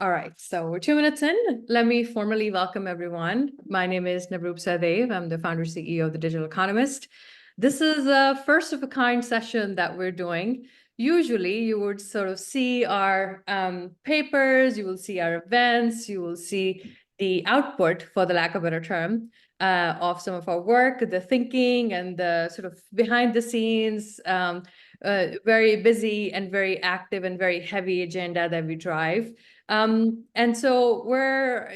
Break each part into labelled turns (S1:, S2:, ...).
S1: All right, so we're 2 minutes in. Let me formally welcome everyone. My name is Navroop Sahdev. I'm the founder CEO of the Digital Economist. This is a first of a kind session that we're doing. Usually you would sort of see our papers, you will see our events, you will see the output, for the lack of a better term, of some of our work, the thinking and the sort of behind the scenes, very busy and very active and very heavy agenda that we drive. And so we're,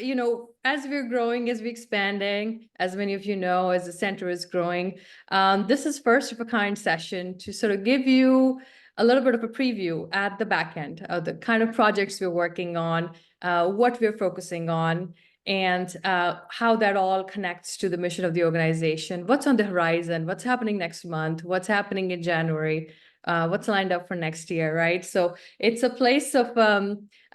S1: as we're growing, as we're expanding, as many of you know, as the center is growing, this is first of a kind session to sort of give you a little bit of a preview at the back end of the kind of projects we're working on, what we're focusing on, and how that all connects to the mission of the organization, what's on the horizon, what's happening next month, what's happening in January, what's lined up for next year, right? So it's a place of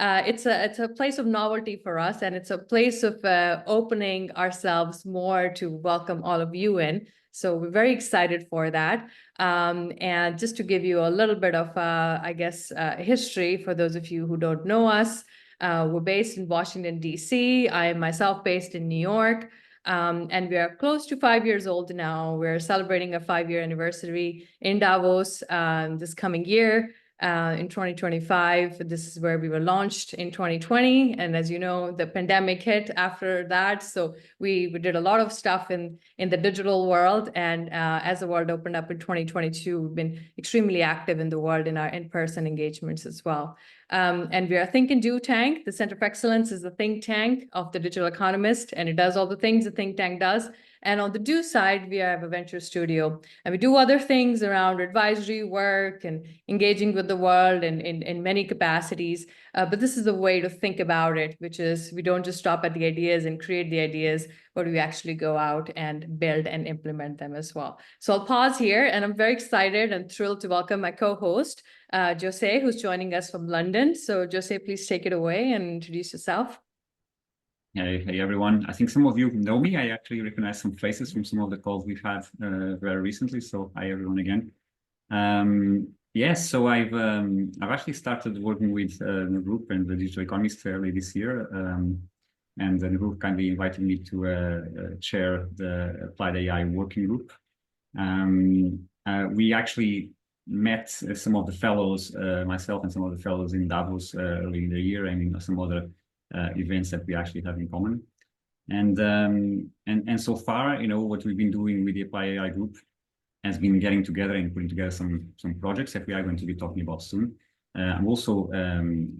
S1: it's a place of novelty for us, and it's a place of opening ourselves more to welcome all of you in. So we're very excited for that. And just to give you a little bit of, I guess, history for those of you who don't know us, we're based in Washington, D.C. I am myself based in New York. And we are close to 5 years old now. We're celebrating a 5-year anniversary in Davos this coming year. In 2025, this is where we were launched in 2020. And as you know, the pandemic hit after that. So we did a lot of stuff in the digital world. And as the world opened up in 2022, we've been extremely active in the world in our in-person engagements as well. And we are Think and Do Tank. The Center of Excellence is the think tank of the Digital Economist, and it does all the things the think tank does. And on the do side, we have a venture studio, and we do other things around advisory work and engaging with the world in many capacities. But this is a way to think about it, which is we don't just stop at the ideas and create the ideas, but we actually go out and build and implement them as well. So I'll pause here, and I'm very excited and thrilled to welcome my co-host, Jose, who's joining us from London. So Jose, please take it away and introduce yourself.
S2: Hey everyone. I think some of you know me. I actually recognize some faces from some of the calls we've had very recently. So hi everyone again. Yes, so I've actually started working with Navroop and the Digital Economist early this year. And Navroop kindly invited me to chair the Applied AI working group. We actually met some of the fellows, myself and some of the fellows in Davos early in the year, and in some other events that we actually have in common. And so far, what we've been doing with the Applied AI group has been getting together and putting together some projects that we are going to be talking about soon. I'm also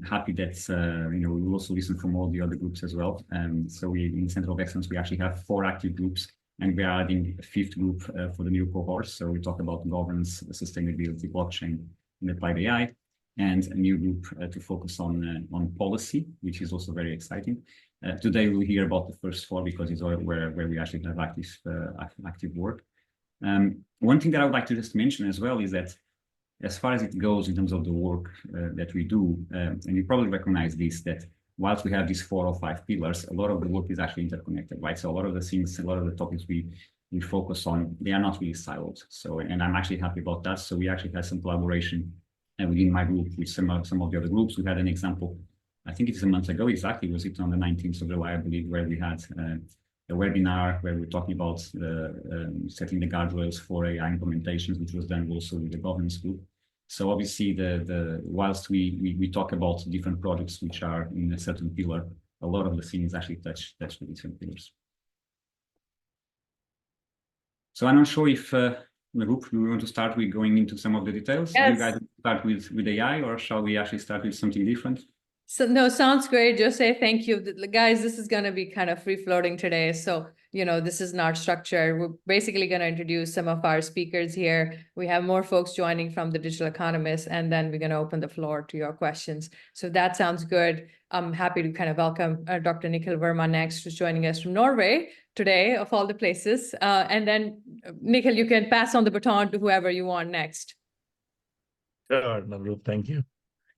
S2: happy that we'll also listen from all the other groups as well. So we, in the Center of Excellence, we actually have 4 active groups, and we are adding a 5th group for the new cohort. So we talk about governance, sustainability, blockchain, and applied AI, and a new group to focus on policy, which is also very exciting. Today we'll hear about the first 4 because it's where we actually have active work. One thing that I would like to just mention as well is that as far as it goes in terms of the work that we do, and you probably recognize this, that whilst we have these 4 or 5 pillars, a lot of the work is actually interconnected, right? So a lot of the things, a lot of the topics we focus on, they are not really siloed. So, and I'm actually happy about that. So we actually had some collaboration within my group with some of the other groups. We had an example, I think it's a month ago exactly, was it on the 19th of July, I believe, where we had a webinar where we're talking about setting the guardrails for AI implementations, which was done also with the governance group. So obviously, whilst we talk about different projects which are in a certain pillar, a lot of the things actually touch the different pillars. So I'm not sure if Navroop, we want to start with going into some of the details.
S1: Yes.
S2: Do you guys start with AI, or shall we actually start with something different?
S1: So no, sounds great, Jose. Thank you. Guys, this is going to be kind of free floating today. So, this is not structured. We're basically going to introduce some of our speakers here. We have more folks joining from the Digital Economist, and then we're going to open the floor to your questions. So that sounds good. I'm happy to kind of welcome Dr. Nikhil Varma next, who's joining us from Norway today, of all the places. And then, Nikhil, you can pass on the baton to whoever you want next.
S3: Sure, Navroop, thank you.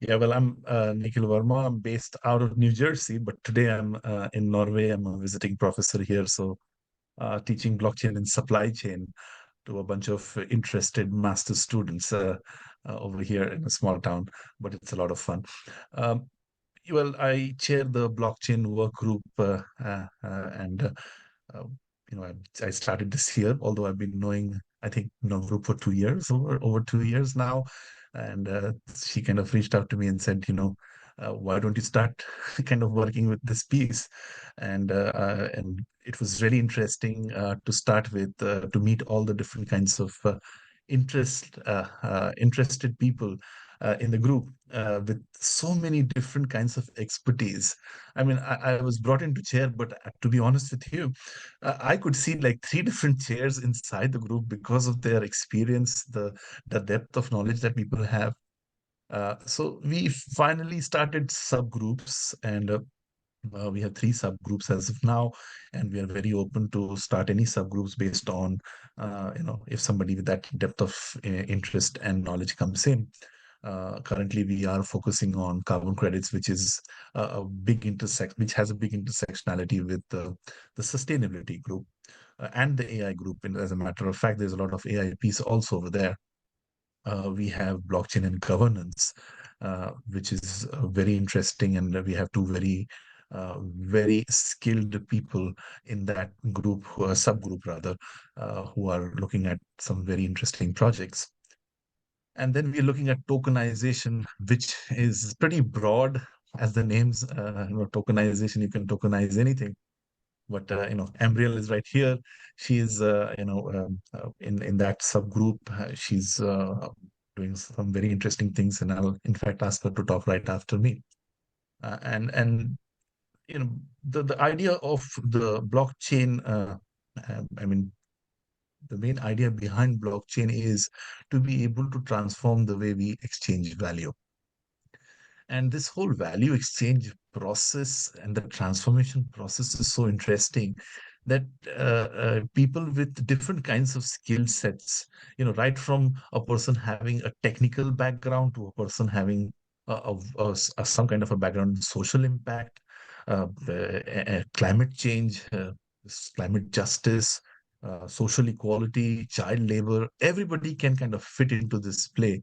S3: Yeah, well, I'm Nikhil Varma. I'm based out of New Jersey, but today I'm in Norway. I'm a visiting professor here, so teaching blockchain and supply chain to a bunch of interested master's students over here in a small town, but it's a lot of fun. well, I chair the blockchain work group, and uh, I started this year, although I've been knowing, I think, Navroop for 2 years, over 2 years now. And she kind of reached out to me and said, why don't you start kind of working with this piece? And it was really interesting to start with, to meet all the different kinds of interested people in the group with so many different kinds of expertise. I mean, I was brought into chair, but to be honest with you, I could see like three different chairs inside the group because of their experience, the depth of knowledge that people have. So we finally started subgroups, and we have 3 subgroups as of now, and we are very open to start any subgroups based on, if somebody with that depth of interest and knowledge comes in. Currently, we are focusing on carbon credits, which is which has a big intersectionality with the sustainability group and the AI group. And as a matter of fact, there's a lot of AI piece also over there. We have blockchain and governance, which is very interesting, and we have two very skilled people in that group, who are subgroup rather, who are looking at some very interesting projects. And then we're looking at tokenization, which is pretty broad, as the names, tokenization, you can tokenize anything. But Ambriel is right here. She is in that subgroup. She's doing some very interesting things, and I'll in fact ask her to talk right after me. And the idea of the blockchain, I mean, the main idea behind blockchain is to be able to transform the way we exchange value. And this whole value exchange process and the transformation process is so interesting that people with different kinds of skill sets, right from a person having a technical background to a person having some kind of a background in social impact, climate change, climate justice, social equality, child labor, everybody can kind of fit into this play.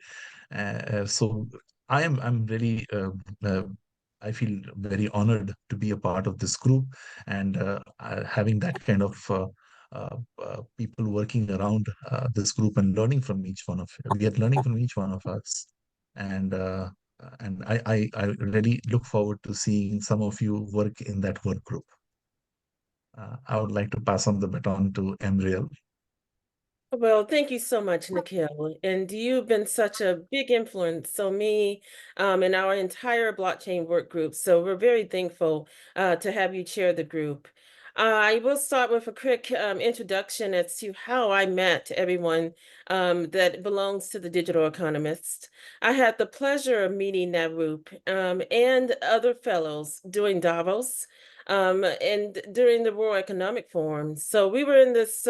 S3: So I'm really I feel very honored to be a part of this group, and having that kind of people working around this group and learning from each one of we are learning from each one of us, and I really look forward to seeing some of you work in that work group. I would like to pass on the baton to Ambriel.
S4: Well, thank you so much, Nikhil. And you've been such a big influence. So me and our entire blockchain work group. So we're very thankful to have you chair the group. I will start with a quick introduction as to how I met everyone that belongs to the Digital Economist. I had the pleasure of meeting Navroop and other fellows doing Davos and during the World Economic Forum. So we were in this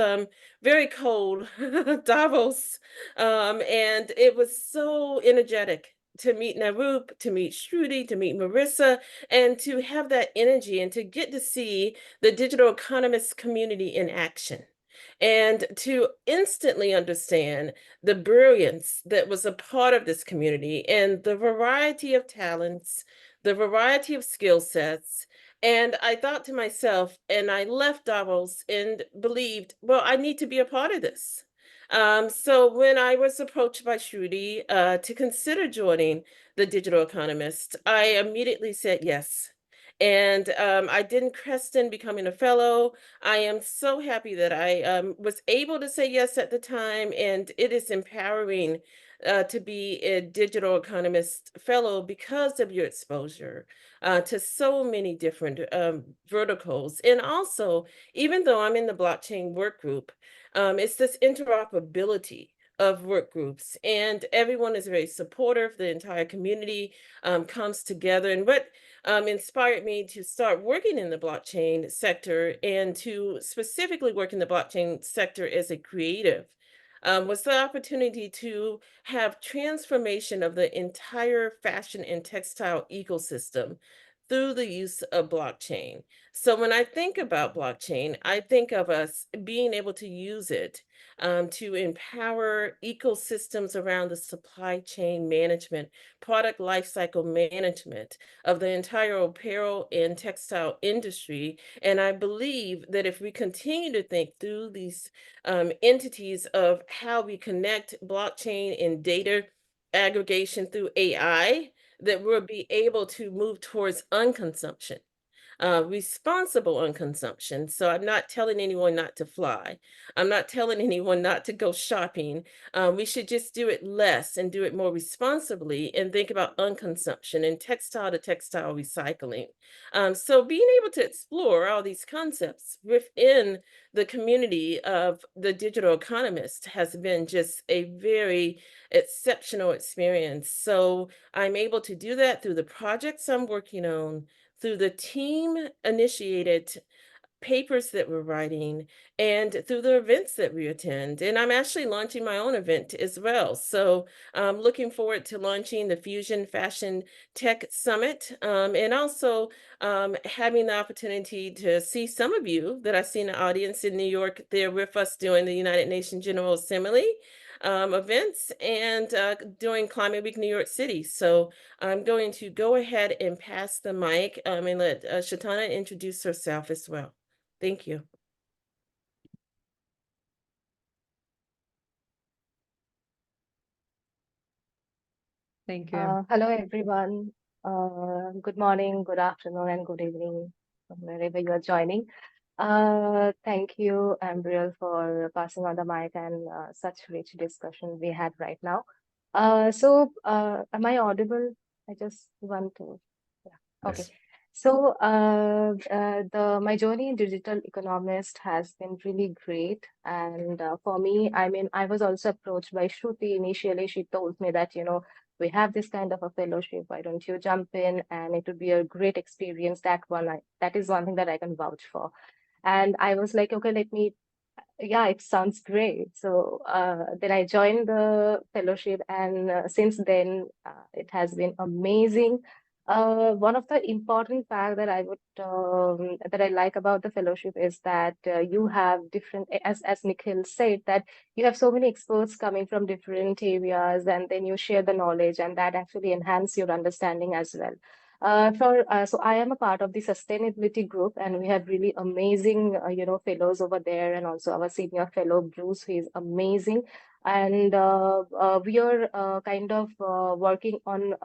S4: very cold Davos, and it was so energetic to meet Navroop, to meet Shruti, to meet Marissa, and to have that energy and to get to see the digital economist community in action. And to instantly understand the brilliance that was a part of this community and the variety of talents, the variety of skill sets. And I thought to myself, and I left Davos and believed, well, I need to be a part of this. So when I was approached by Shruti to consider joining the Digital Economist, I immediately said yes. And I didn't question becoming a fellow. I am so happy that I was able to say yes at the time, and it is empowering to be a Digital Economist fellow because of your exposure to so many different verticals. And also, even though I'm in the blockchain work group, it's this interoperability of work groups, and everyone is very supportive. The entire community comes together. And what inspired me to start working in the blockchain sector and to specifically work in the blockchain sector as a creative was the opportunity to have transformation of the entire fashion and textile ecosystem through the use of blockchain. So when I think about blockchain, I think of us being able to use it to empower ecosystems around the supply chain management, product lifecycle management of the entire apparel and textile industry. And I believe that if we continue to think through these entities of how we connect blockchain and data aggregation through AI, that we'll be able to move towards unconsumption, responsible unconsumption. So I'm not telling anyone not to fly. I'm not telling anyone not to go shopping. We should just do it less and do it more responsibly and think about unconsumption and textile to textile recycling. So being able to explore all these concepts within the community of the digital economist has been just a very exceptional experience. So I'm able to do that through the projects I'm working on, through the team initiated papers that we're writing, and through the events that we attend. And I'm actually launching my own event as well. So I'm looking forward to launching the Fusion Fashion Tech Summit, and also having the opportunity to see some of you that I see in the audience in New York there with us doing the United Nations General Assembly events and during Climate Week New York City. So I'm going to go ahead and pass the mic and let Chetana introduce herself as well. Thank you.
S1: Thank you.
S5: Hello, everyone. Good morning, good afternoon, and good evening from wherever you are joining. Thank you, Ambriel, for passing on the mic and such rich discussion we had right now. Am I audible? I just want to, yeah, okay.
S2: Yes.
S5: So my journey in digital economist has been really great. And for me, I mean, I was also approached by Shruti initially. She told me that, we have this kind of a fellowship. Why don't you jump in? And it would be a great experience. That is one thing that I can vouch for. And I was like, okay, yeah, it sounds great. So then I joined the fellowship, and since then it has been amazing. One of the important fact that I like about the fellowship is that you have different, as Nikhil said, that you have so many experts coming from different areas, and then you share the knowledge, and that actually enhance your understanding as well. So I am a part of the sustainability group, and we have really amazing, fellows over there, and also our senior fellow Bruce, who is amazing. And we are kind of working on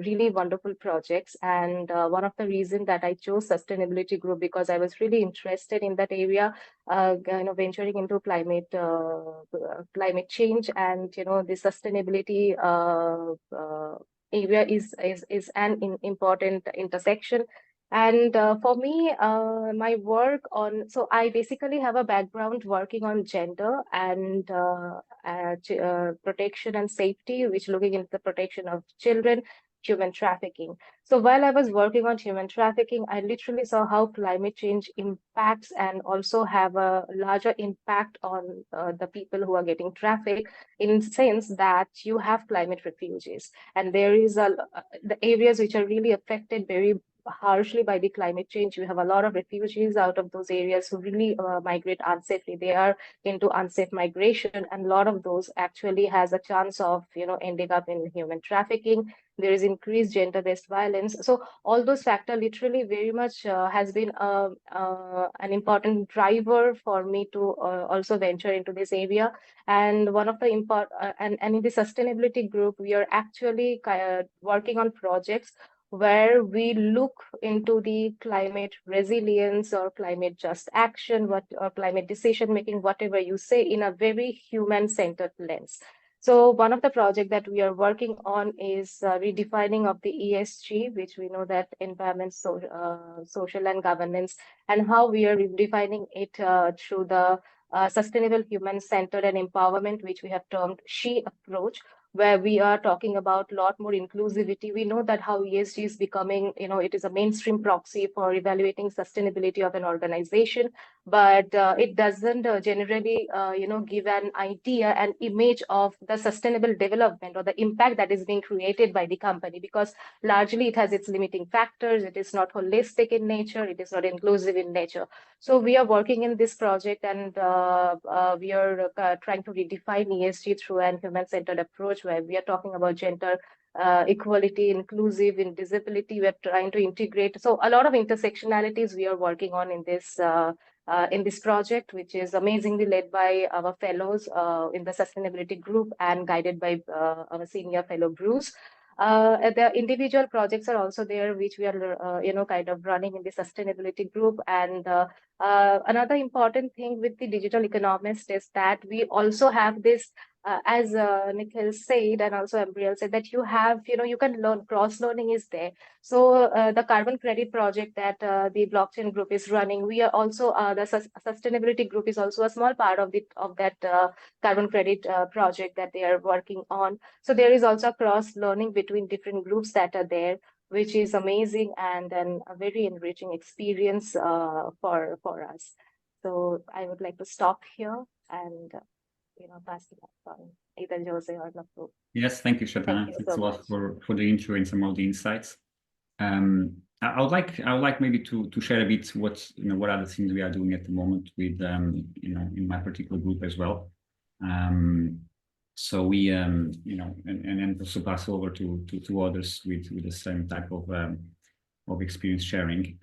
S5: really wonderful projects. And one of the reasons that I chose sustainability group, because I was really interested in that area, venturing into climate change, and the sustainability area is an important intersection. And for me, my work on, so I basically have a background working on gender and protection and safety, which looking into the protection of children, human trafficking. So while I was working on human trafficking, I literally saw how climate change impacts and also have a larger impact on the people who are getting trafficked, in sense that you have climate refugees, and there is the areas which are really affected very harshly by the climate change. You have a lot of refugees out of those areas who really migrate unsafely. They are into unsafe migration, and a lot of those actually has a chance of ending up in human trafficking. There is increased gender-based violence. So all those factors literally very much has been an important driver for me to also venture into this area. And one of the and in the sustainability group, we are actually working on projects where we look into the climate resilience or climate just action, or climate decision making, whatever you say, in a very human-centered lens. So one of the projects that we are working on is redefining of the ESG, which we know that environment, social and governance, and how we are redefining it through the sustainable human-centered and empowerment, which we have termed SHE approach, where we are talking about a lot more inclusivity. We know that how ESG is becoming, it is a mainstream proxy for evaluating sustainability of an organization, but it doesn't generally, give an idea, an image of the sustainable development or the impact that is being created by the company, because largely it has its limiting factors. It is not holistic in nature. It is not inclusive in nature. So we are working in this project, and we are trying to redefine ESG through an human-centered approach, where we are talking about gender equality, inclusive in disability. We are trying to integrate. So a lot of intersectionalities we are working on in this project, which is amazingly led by our fellows in the sustainability group and guided by our senior fellow Bruce. The individual projects are also there, which we are, kind of running in the sustainability group. And another important thing with the Digital Economist is that we also have this, as Nikhil said, and also Ambriel said, that you have, you can learn, cross-learning is there. So the carbon credit project that the blockchain group is running, we are also, the sustainability group is also a small part of that carbon credit project that they are working on. So there is also cross-learning between different groups that are there, which is amazing and a very enriching experience for us. So I would like to stop here and pass it on either Jose or Navroop.
S2: Yes, thank you, Chetana. Thanks a lot for the intro and some of the insights. I would like maybe to share a bit what are the things we are doing at the moment with in my particular group as well. So we and also pass over to others with the same type of experience sharing.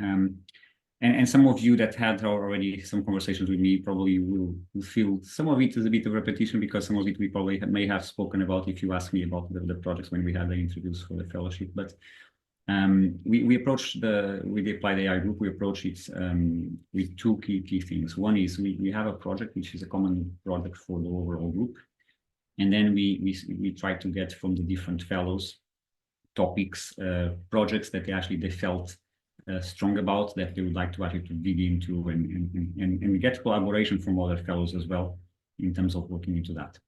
S2: And some of you that had already some conversations with me probably will feel some of it is a bit of repetition, because some of it we probably may have spoken about if you ask me about the projects when we had the interviews for the fellowship. But we approach with the Applied AI group, we approach it with two key things. One is we have a project which is a common project for the overall group, and then we try to get from the different fellows topics, projects that they felt strong about, that they would like to actually dig into, and we get collaboration from other fellows as well in terms of looking into that.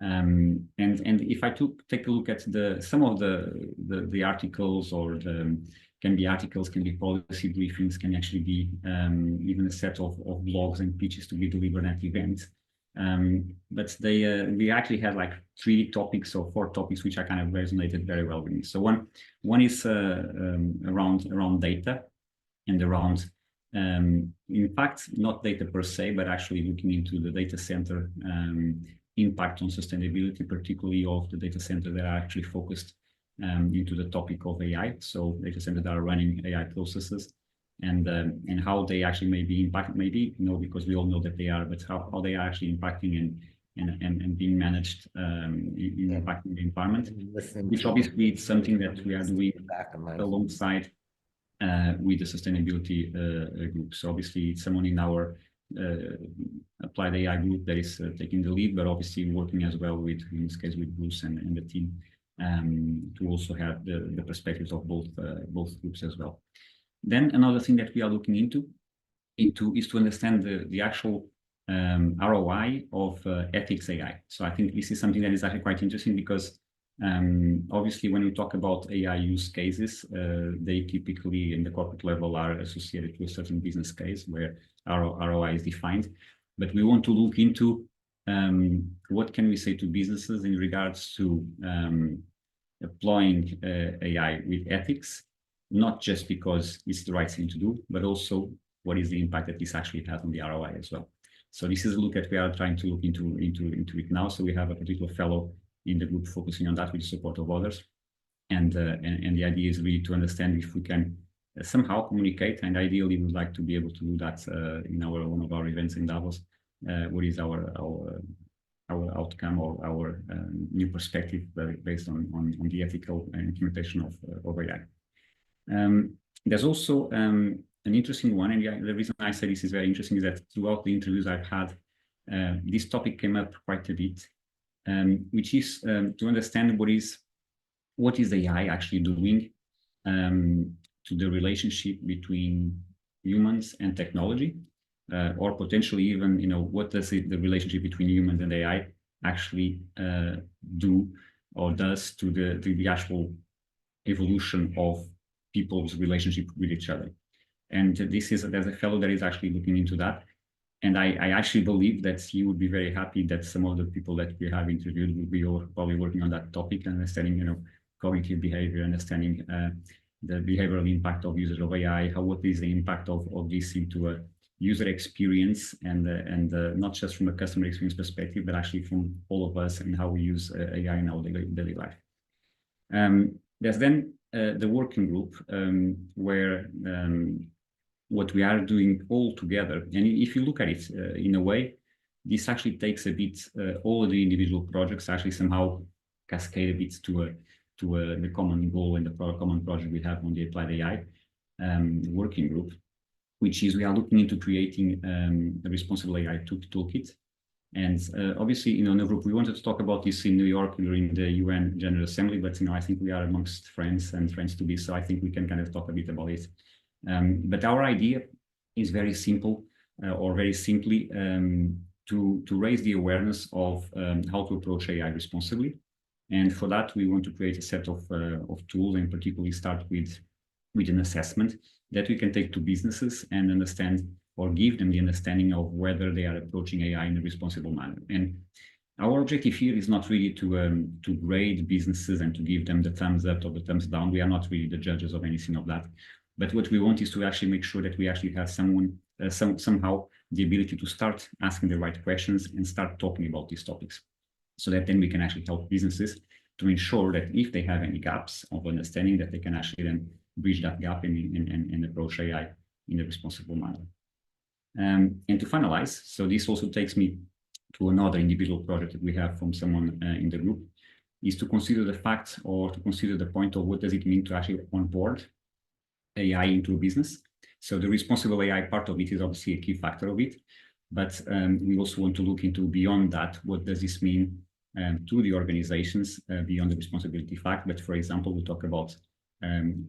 S2: And if I take a look at some of the articles, or can be articles, can be policy briefings, can actually be even a set of blogs and pitches to be delivered at events. But we actually had like 3 topics or 4 topics which I kind of resonated very well with me. So one is around data, and around in fact not data per se, but actually looking into the data center impact on sustainability, particularly of the data centers that are actually focused into the topic of AI. So data centers that are running AI processes, and how they actually may be impacted, because we all know that they are, but how they are actually impacting and being managed in impacting the environment, which obviously is something that we are doing alongside with the sustainability group. So obviously it's someone in our Applied AI group that is taking the lead, but obviously working as well with, in this case, with Bruce and the team to also have the perspectives of both groups as well. Then another thing that we are looking into is to understand the actual ROI of ethics AI. So I think this is something that is actually quite interesting, because obviously when we talk about AI use cases, they typically in the corporate level are associated to a certain business case where ROI is defined. But we want to look into what can we say to businesses in regards to applying AI with ethics, not just because it's the right thing to do, but also what is the impact that this actually has on the ROI as well. So this is a look at, we are trying to look into it now. So we have a particular fellow in the group focusing on that with the support of others. And the idea is really to understand if we can somehow communicate, and ideally we would like to be able to do that in one of our events in Davos. What is our outcome or our new perspective based on the ethical implementation of AI. There's also an interesting one, and the reason I say this is very interesting is that throughout the interviews I've had, this topic came up quite a bit, which is to understand what is AI actually doing to the relationship between humans and technology, or potentially even, what does the relationship between humans and AI actually do or does to the actual evolution of people's relationship with each other. And there's a fellow that is actually looking into that. And I actually believe that he would be very happy that some of the people that we have interviewed will be all probably working on that topic, understanding, cognitive behavior, understanding the behavioral impact of usage of AI, what is the impact of this into a user experience, and not just from a customer experience perspective, but actually from all of us and how we use AI in our daily life. There's then the working group where what we are doing all together. And if you look at it in a way, this actually takes a bit, all of the individual projects actually somehow cascade a bit to the common goal and the common project we have on the Applied AI working group, which is we are looking into creating a responsible AI toolkit. And obviously, Navroop, we wanted to talk about this in New York during the UN General Assembly, but I think we are amongst friends and friends to be, so I think we can kind of talk a bit about it. But our idea is very simple, or very simply, to raise the awareness of how to approach AI responsibly. And for that, we want to create a set of tools, and particularly start with an assessment that we can take to businesses and understand, or give them the understanding of whether they are approaching AI in a responsible manner. And our objective here is not really to grade businesses and to give them the thumbs up or the thumbs down. We are not really the judges of anything of that. But what we want is to actually make sure that we actually have somehow the ability to start asking the right questions and start talking about these topics, so that then we can actually help businesses to ensure that if they have any gaps of understanding, that they can actually then bridge that gap and approach AI in a responsible manner. And to finalize, so this also takes me to another individual project that we have from someone in the group, is to consider the fact, or to consider the point of what does it mean to actually onboard AI into a business. So the responsible AI part of it is obviously a key factor of it, but we also want to look into beyond that. What does this mean to the organizations beyond the responsibility fact? But for example, we talk about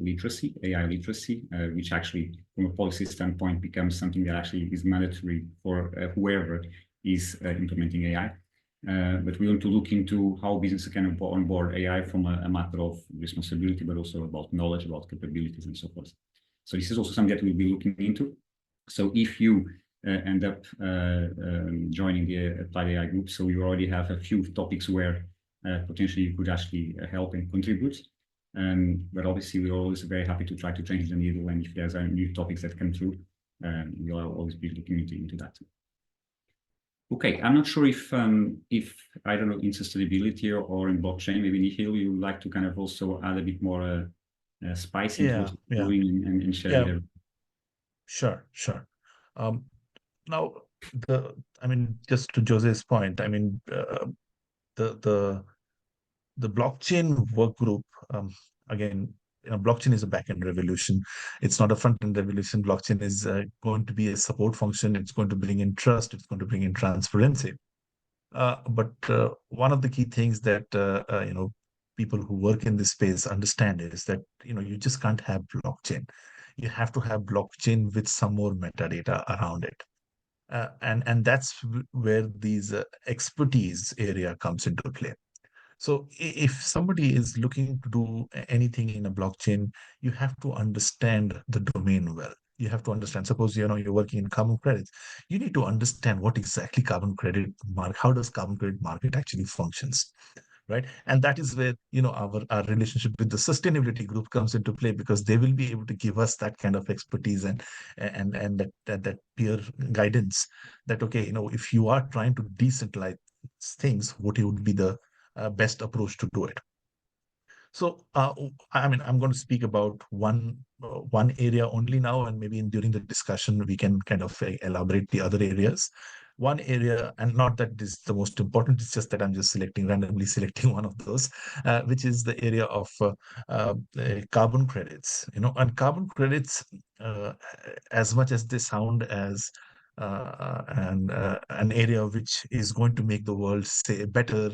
S2: literacy, AI literacy, which actually from a policy standpoint becomes something that actually is mandatory for whoever is implementing AI. But we want to look into how businesses can onboard AI from a matter of responsibility, but also about knowledge, about capabilities, and so forth. So this is also something that we'll be looking into. So if you end up joining the Applied AI group, so you already have a few topics where potentially you could actually help and contribute. But obviously, we're always very happy to try to change the needle, and if there's new topics that come through, we'll always be looking into that. Okay, I'm not sure if I don't know, in sustainability or in blockchain, maybe Nikhil, you would like to kind of also add a bit more spice into what you're doing and share there.
S3: Sure. Now, just to Jose's point, the blockchain work group, again, blockchain is a back-end revolution. It's not a front-end revolution. Blockchain is going to be a support function. It's going to bring in trust. It's going to bring in transparency. But one of the key things that people who work in this space understand is that you just can't have blockchain. You have to have blockchain with some more metadata around it. And that's where these expertise area comes into play. So if somebody is looking to do anything in a blockchain, you have to understand the domain well. You have to understand, suppose you're working in carbon credits, you need to understand what exactly carbon credit market, how does carbon credit market actually functions, right? And that is where our relationship with the sustainability group comes into play, because they will be able to give us that kind of expertise and that peer guidance, that okay, if you are trying to decentralize things, what would be the best approach to do it. So, I'm going to speak about one area only now, and maybe during the discussion we can kind of elaborate the other areas. One area, and not that this is the most important, it's just that I'm just randomly selecting one of those, which is the area of carbon credits. And carbon credits, as much as they sound as an area which is going to make the world say better,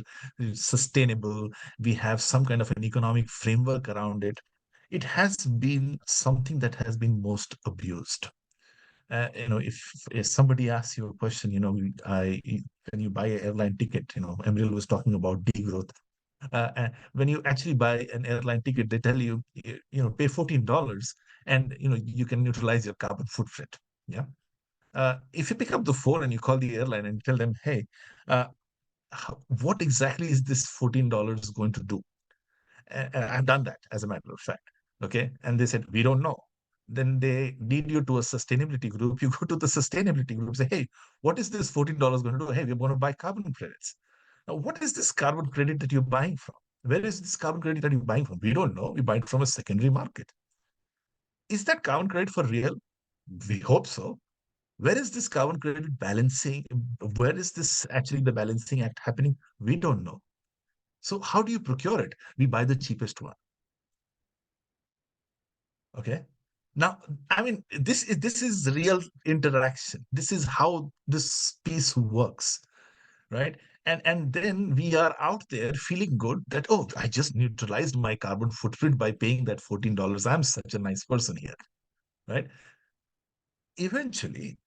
S3: sustainable, we have some kind of an economic framework around it. It has been something that has been most abused. If somebody asks you a question, when you buy an airline ticket, Ambriel was talking about degrowth. And when you actually buy an airline ticket, they tell you, pay $14 and, you can neutralize your carbon footprint. Yeah. If you pick up the phone and you call the airline and tell them, hey, what exactly is this $14 going to do? And I've done that, as a matter of fact. Okay. And they said, we don't know. Then they lead you to a sustainability group. You go to the sustainability group, say, hey, what is this $14 going to do? Hey, we're going to buy carbon credits. Now, what is this carbon credit that you're buying from? Where is this carbon credit that you're buying from? We don't know. We buy it from a secondary market. Is that carbon credit for real? We hope so. Where is this carbon credit balancing? Where is this actually the balancing act happening? We don't know. So how do you procure it? We buy the cheapest one. Okay. Now, I mean, this is real interaction. This is how this piece works, right? And then we are out there feeling good that, oh, I just neutralized my carbon footprint by paying that $14. I'm such a nice person here, right? Eventually,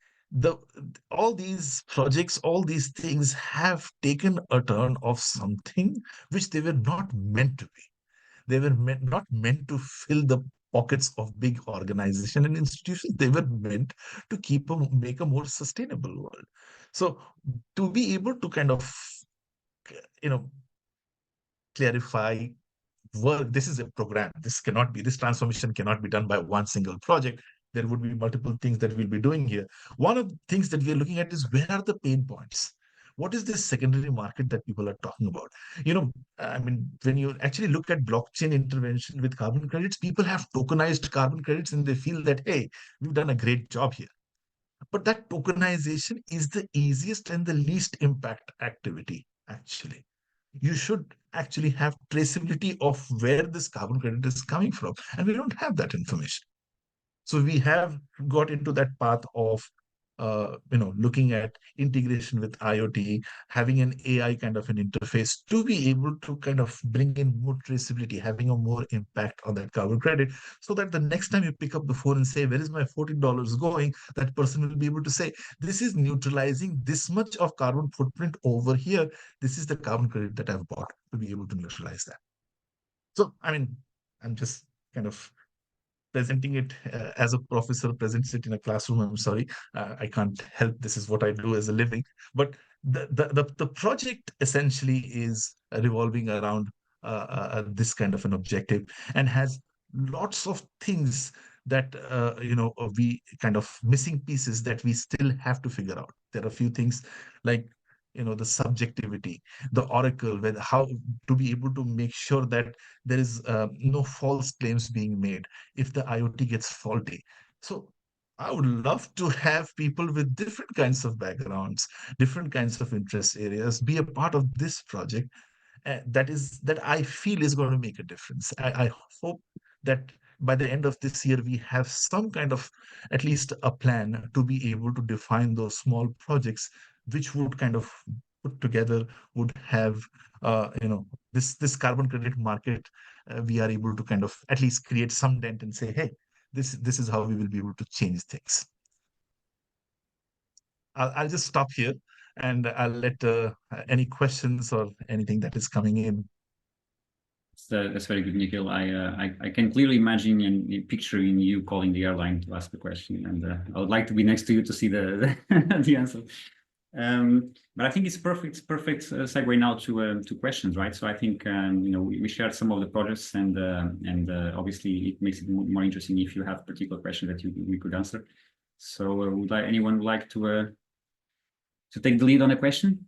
S3: all these projects, all these things have taken a turn of something which they were not meant to be. They were not meant to fill the pockets of big organizations and institutions. They were meant to make a more sustainable world. So to be able to kind of, clarify work, this is a program. This transformation cannot be done by one single project. There would be multiple things that we'll be doing here. One of the things that we're looking at is, where are the pain points? What is this secondary market that people are talking about? I mean, when you actually look at blockchain intervention with carbon credits, people have tokenized carbon credits and they feel that, hey, we've done a great job here. But that tokenization is the easiest and the least impact activity, actually. You should actually have traceability of where this carbon credit is coming from. And we don't have that information. So we have got into that path of looking at integration with IoT, having an AI kind of an interface to be able to kind of bring in more traceability, having a more impact on that carbon credit, so that the next time you pick up the phone and say, where is my $14 going? That person will be able to say, this is neutralizing this much of carbon footprint over here. This is the carbon credit that I've bought to be able to neutralize that. So, I mean, I'm just kind of presenting it as a professor presents it in a classroom. I'm sorry, I can't help. This is what I do as a living. But the project essentially is revolving around this kind of an objective, and has lots of things that we kind of missing pieces that we still have to figure out. There are a few things like the subjectivity, the oracle, whether how to be able to make sure that there is no false claims being made if the IoT gets faulty. So I would love to have people with different kinds of backgrounds, different kinds of interest areas be a part of this project. That I feel is going to make a difference. I hope that by the end of this year, we have some kind of at least a plan to be able to define those small projects, which would kind of put together, would have this carbon credit market. We are able to kind of at least create some dent and say, hey, this is how we will be able to change things. I'll just stop here, and I'll let any questions or anything that is coming in.
S2: That's very good, Nikhil. I can clearly imagine and picturing you calling the airline to ask the question, and I would like to be next to you to see the the answer. But I think it's perfect segue now to questions, right? So I think we shared some of the projects, and obviously it makes it more interesting if you have particular questions that we could answer. So would anyone like to take the lead on a question?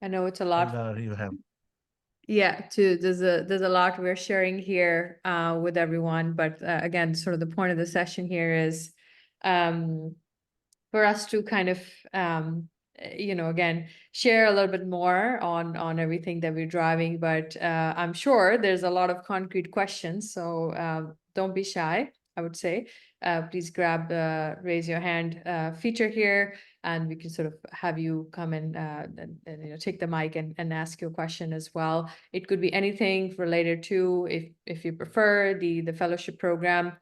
S1: I know it's a lot.
S3: You have.
S1: Yeah, there's a lot we're sharing here with everyone, but again, sort of the point of the session here is for us to kind of again share a little bit more on everything that we're driving, but I'm sure there's a lot of concrete questions, so don't be shy. I would say please grab the raise your hand feature here, and we can sort of have you come and take the mic and ask your question as well. It could be anything related to, if you prefer, the fellowship program,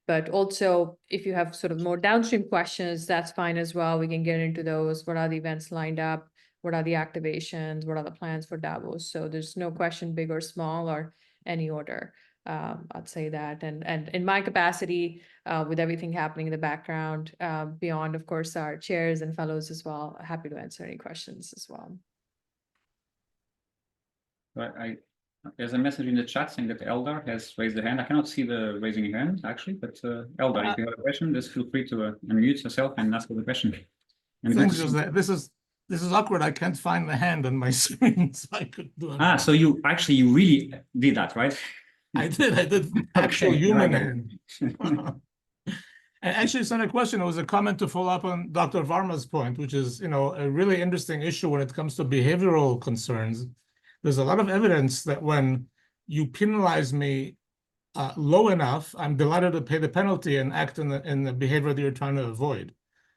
S1: But also, if you have sort of more downstream questions, that's fine as well. We can get into those. What are the events lined up? What are the activations? What are the plans for Davos? So there's no question, big or small, or any order. I'd say that. And in my capacity, with everything happening in the background, beyond, of course, our chairs and fellows as well, happy to answer any questions as well.
S2: There's a message in the chat saying that Eldar has raised the hand. I cannot see the raising your hand actually, but Eldar, if you have a question, just feel free to unmute yourself and ask the question. And
S6: Thanks, Jose. This is awkward. I can't find the hand on my screen, so I could do it.
S2: So you really did that, right?
S6: I did actual
S2: Okay,
S6: human
S2: right.
S6: hand. And actually, it's not a question. It was a comment to follow up on Dr. Varma's point, which is, a really interesting issue when it comes to behavioral concerns. There's a lot of evidence that when you penalize me low enough, I'm delighted to pay the penalty and act in the behavior that you're trying to avoid.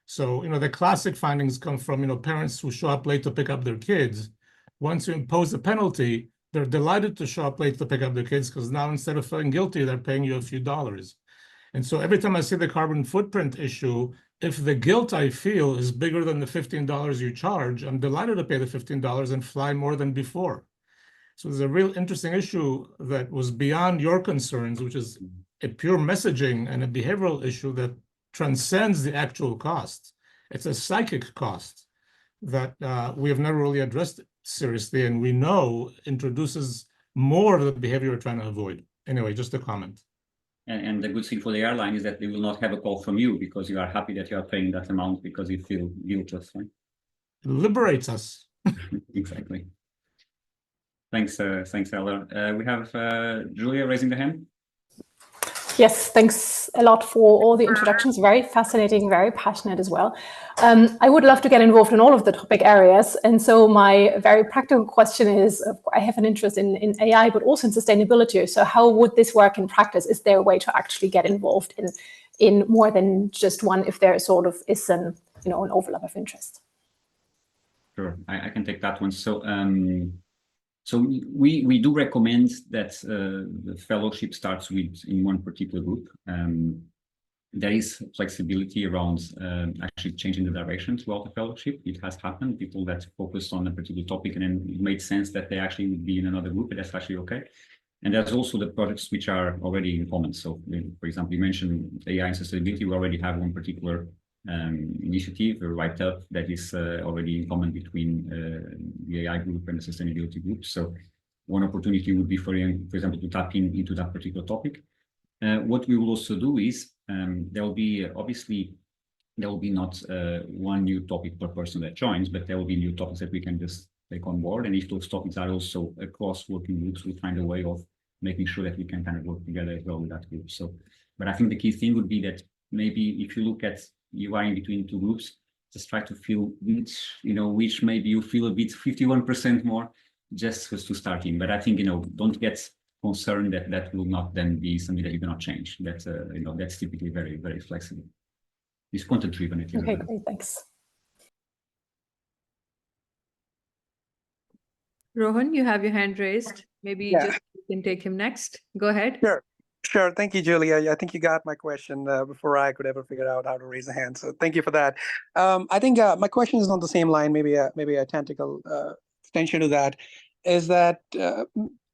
S6: So, the classic findings come from, parents who show up late to pick up their kids. Once you impose a penalty, they're delighted to show up late to pick up their kids because now instead of feeling guilty, they're paying you a few dollars. And so every time I see the carbon footprint issue, if the guilt I feel is bigger than the $15 you charge, I'm delighted to pay the $15 and fly more than before. So there's a real interesting issue that was beyond your concerns, which is a pure messaging and a behavioral issue that transcends the actual cost. It's a psychic cost that we have never really addressed seriously, and we know introduces more of the behavior we're trying to avoid. Anyway, just a comment.
S2: And the good thing for the airline is that they will not have a call from you because you are happy that you are paying that amount because you feel guiltless, right?
S6: It liberates us.
S2: Exactly. Thanks, Elder. We have Julia raising the hand.
S7: Yes, thanks a lot for all the introductions. Very fascinating, very passionate as well. I would love to get involved in all of the topic areas. And so my very practical question is, I have an interest in AI, but also in sustainability. So how would this work in practice? Is there a way to actually get involved in more than just one, if there sort of is an overlap of interest?
S2: Sure, I can take that one. So we do recommend that the fellowship starts in one particular group. There is flexibility around actually changing the direction throughout the fellowship. It has happened, people that focused on a particular topic and then it made sense that they actually would be in another group, and that's actually okay. And there's also the projects which are already in common. So for example, you mentioned AI and sustainability. We already have one particular initiative, a write-up that is already in common between the AI group and the sustainability group. So one opportunity would be for example, to tap into that particular topic. What we will also do is there will be not one new topic per person that joins, but there will be new topics that we can just take on board. And if those topics are also across working groups, we'll find a way of making sure that we can kind of work together as well with that group. So, but I think the key thing would be that maybe if you look at you are in between two groups, just try to feel which maybe you feel a bit 51% more just to start in. But I think, don't get concerned that will not then be something that you cannot change. That's, that's typically very, very flexible. It's content driven.
S7: Okay, great, thanks.
S1: Rohan, you have your hand raised. Maybe just you can take him next. Go ahead.
S8: Sure. Thank you, Julia. I think you got my question before I could ever figure out how to raise a hand. So thank you for that. I think my question is on the same line, maybe a tactical extension to that, is that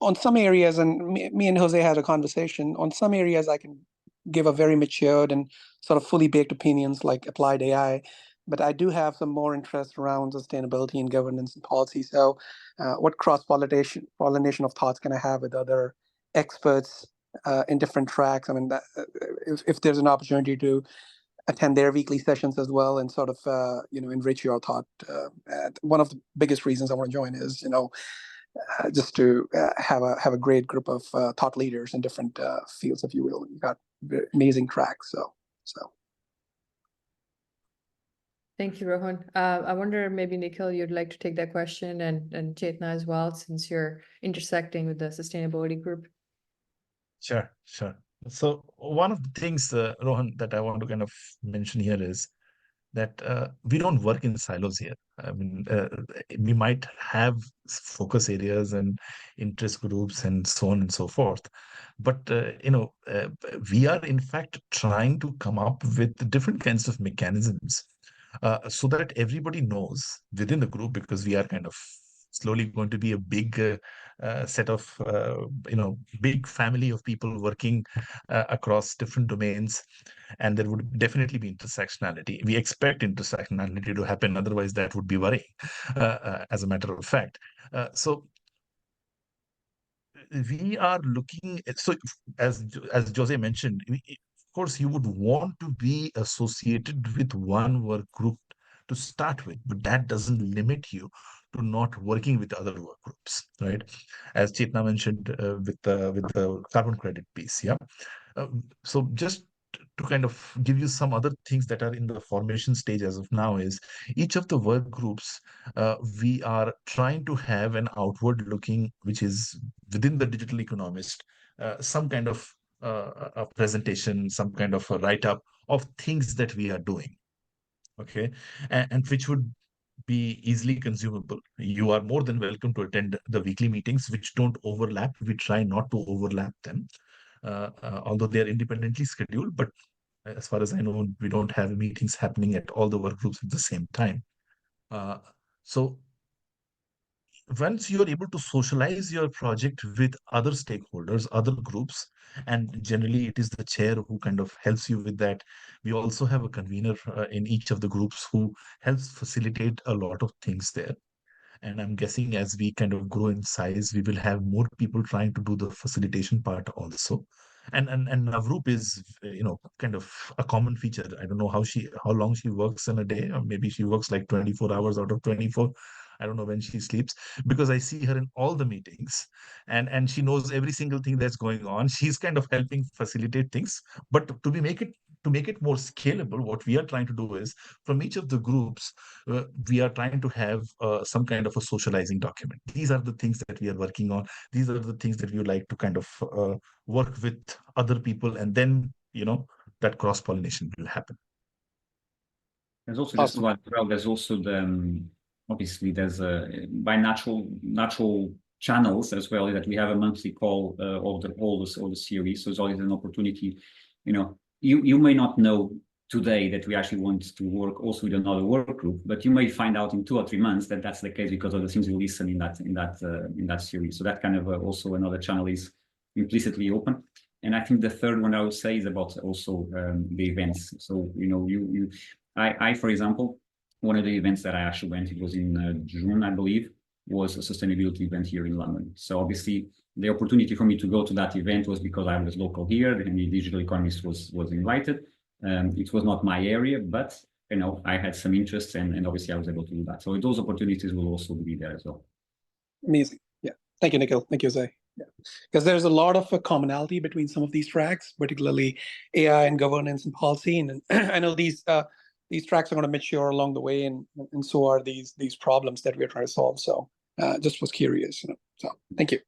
S8: on some areas, and me and Jose had a conversation, on some areas I can give a very matured and sort of fully baked opinions like applied AI, but I do have some more interest around sustainability and governance and policy. So what cross-pollination of thoughts can I have with other experts in different tracks? I mean, if there's an opportunity to attend their weekly sessions as well and sort of, enrich your thought. One of the biggest reasons I want to join is, just to have a great group of thought leaders in different fields, if you will. You've got amazing tracks. So.
S1: Thank you, Rohan. I wonder maybe Nikhil, you'd like to take that question, and Chetana as well, since you're intersecting with the sustainability group.
S3: Sure. So one of the things, Rohan, that I want to kind of mention here is that we don't work in silos here. I mean, we might have focus areas and interest groups and so on and so forth, but we are in fact trying to come up with different kinds of mechanisms so that everybody knows within the group, because we are kind of slowly going to be a big set of big family of people working across different domains, and there would definitely be intersectionality. We expect intersectionality to happen, otherwise that would be worrying, as a matter of fact. So we are looking at, so as Jose mentioned, of course you would want to be associated with one work group to start with, but that doesn't limit you to not working with other work groups, right? As Chetana mentioned, with the carbon credit piece, yeah. So just to kind of give you some other things that are in the formation stage as of now is each of the work groups, we are trying to have an outward looking, which is within the Digital Economist, some kind of a presentation, some kind of a write-up of things that we are doing, okay, and which would be easily consumable. You are more than welcome to attend the weekly meetings, which don't overlap. We try not to overlap them, although they are independently scheduled. But as far as I know, we don't have meetings happening at all the work groups at the same time. So once you're able to socialize your project with other stakeholders, other groups, and generally it is the chair who kind of helps you with that. We also have a convener in each of the groups who helps facilitate a lot of things there. And I'm guessing as we kind of grow in size, we will have more people trying to do the facilitation part also. And Navroop is, kind of a common feature. I don't know how long she works in a day, or maybe she works like 24 hours out of 24. I don't know when she sleeps, because I see her in all the meetings, and she knows every single thing that's going on. She's kind of helping facilitate things. But to make it more scalable, what we are trying to do is from each of the groups, we are trying to have some kind of a socializing document. These are the things that we are working on. These are the things that we would like to kind of work with other people, and then that cross pollination will happen.
S2: There's also just one. Well, there's also the obviously there's by natural channels as well, that we have a monthly call of all the series. So it's always an opportunity. You may not know today that we actually want to work also with another work group, but you may find out in 2 or 3 months that that's the case because of the things you listen in that series. So that kind of also another channel is implicitly open. And I think the third one I would say is about also the events. So I for example, one of the events that I actually went, it was in June, I believe, was a sustainability event here in London. So obviously the opportunity for me to go to that event was because I was local here, and the Digital Economist was invited. It was not my area, but I had some interests, and obviously I was able to do that. So those opportunities will also be there as well.
S8: Amazing. Yeah. Thank you, Nikhil. Thank you, Jose. Yeah. Because there's a lot of commonality between some of these tracks, particularly AI and governance and policy. And I know these tracks are going to mature along the way, and so are these problems that we're trying to solve. So just was curious. So thank you.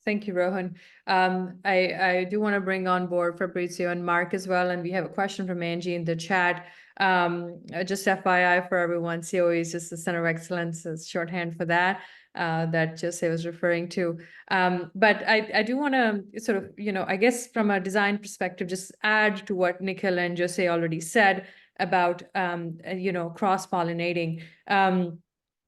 S1: Thank you, Rohan. I do want to bring on board Fabrizio and Mark as well. And we have a question from Angie in the chat. Just FYI for everyone, COE is just the Center of Excellence, is shorthand for that, that Jose was referring to. But I do want to sort of, I guess from a design perspective, just add to what Nikhil and Jose already said about, cross-pollinating.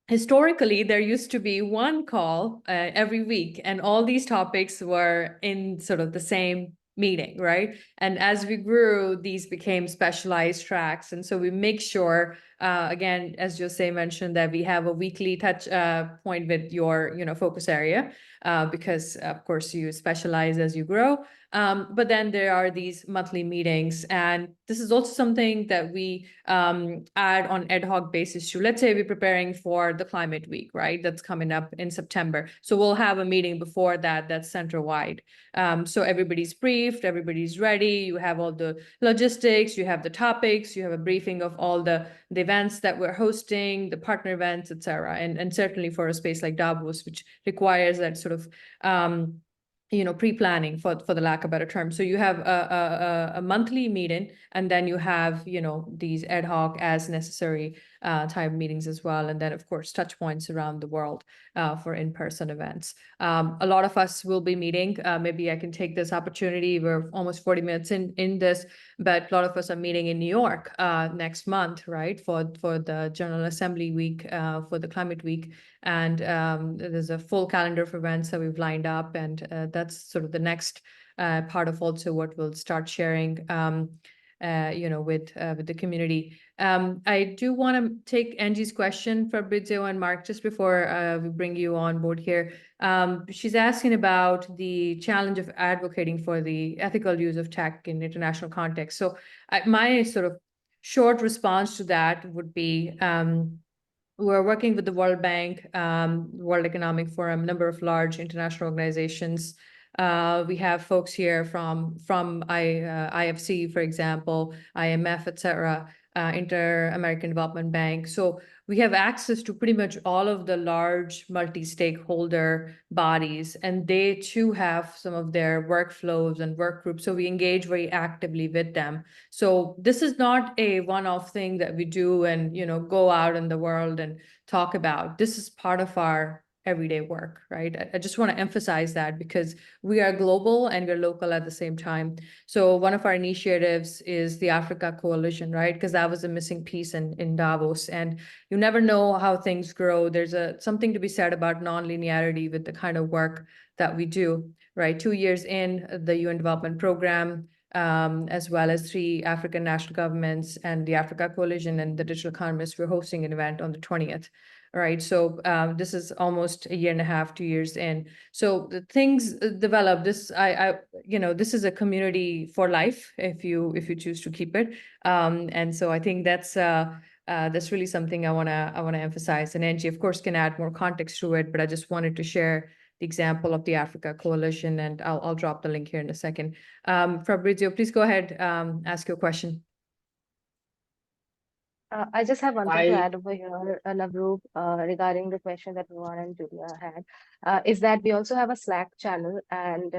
S1: Historically, there used to be one call every week, and all these topics were in sort of the same meeting, right? And as we grew, these became specialized tracks. And so we make sure, again, as Jose mentioned, that we have a weekly touch point with your, focus area, because of course you specialize as you grow. But then there are these monthly meetings, and this is also something that we add on ad hoc basis to, let's say we're preparing for the climate week, right? That's coming up in September. So we'll have a meeting before that, that's center-wide. So everybody's briefed, everybody's ready. You have all the logistics, you have the topics, you have a briefing of all the events that we're hosting, the partner events, etc. And certainly for a space like Davos, which requires that sort of pre-planning for the lack of a better term. So you have a monthly meeting, and then you have, these ad hoc as necessary type meetings as well. And then of course, touch points around the world for in-person events. A lot of us will be meeting. Maybe I can take this opportunity. We're almost 40 minutes in this, but a lot of us are meeting in New York next month, right? For the General Assembly week, for the Climate Week. And there's a full calendar of events that we've lined up, and that's sort of the next part of also what we'll start sharing, with the community. I do want to take Angie's question, Fabrizio and Mark, just before we bring you on board here. She's asking about the challenge of advocating for the ethical use of tech in international context. So my sort of short response to that would be, we're working with the World Bank, World Economic Forum, a number of large international organizations. We have folks here from IFC, for example, IMF, et cetera, Inter-American Development Bank. So we have access to pretty much all of the large multi-stakeholder bodies, and they too have some of their workflows and work groups. So we engage very actively with them. So this is not a one-off thing that we do and, go out in the world and talk about. This is part of our everyday work, right? I just want to emphasize that, because we are global and we're local at the same time. So one of our initiatives is the Africa Coalition, right? Because that was a missing piece in Davos, and you never know how things grow. There's something to be said about non-linearity with the kind of work that we do, right? 2 years in the UN Development Program, as well as 3 African national governments and the Africa Coalition and the Digital Economist, we're hosting an event on the 20th. Right. So this is almost a year and a half, 2 years in. So the things develop. This this is a community for life if you choose to keep it. And so I think that's really something I wanna emphasize. And Angie, of course, can add more context to it, but I just wanted to share the example of the Africa Coalition, and I'll drop the link here in a second. Fabrizio, please go ahead, ask your question.
S5: I just have one thing to add over here, Navroop, regarding the question that Varma and Julia had, is that we also have a Slack channel, and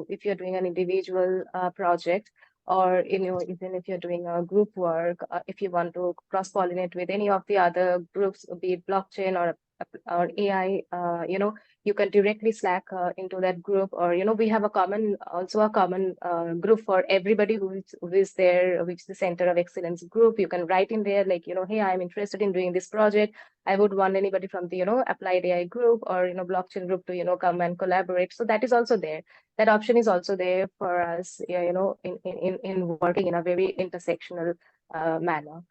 S5: if you're doing an individual project, or even if you're doing a group work, if you want to cross-pollinate with any of the other groups, be it blockchain or AI, you can directly Slack into that group, or we have a common group for everybody who is there, which is the Center of Excellence group. You can write in there like, hey, I'm interested in doing this project. I would want anybody from the Applied AI group or blockchain group to come and collaborate. So that is also there. That option is also there for us, in working in a very intersectional manner.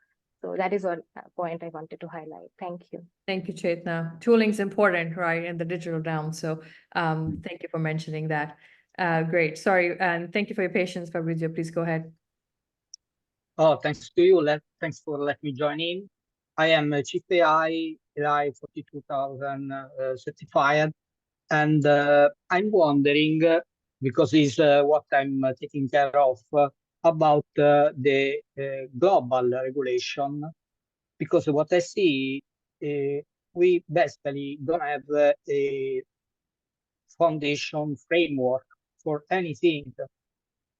S5: So that is one point I wanted to highlight. Thank you.
S1: Thank you, Chetana. Tooling is important, right, in the digital realm. So thank you for mentioning that. Great. Sorry, and thank you for your patience, Fabrizio. Please go ahead.
S9: Oh, thanks to you. Thanks for letting me join in. I am a Chief AI 42000 certified, and I'm wondering, because it's what I'm taking care of, about the global regulation, because what I see, we basically don't have a foundation framework for anything.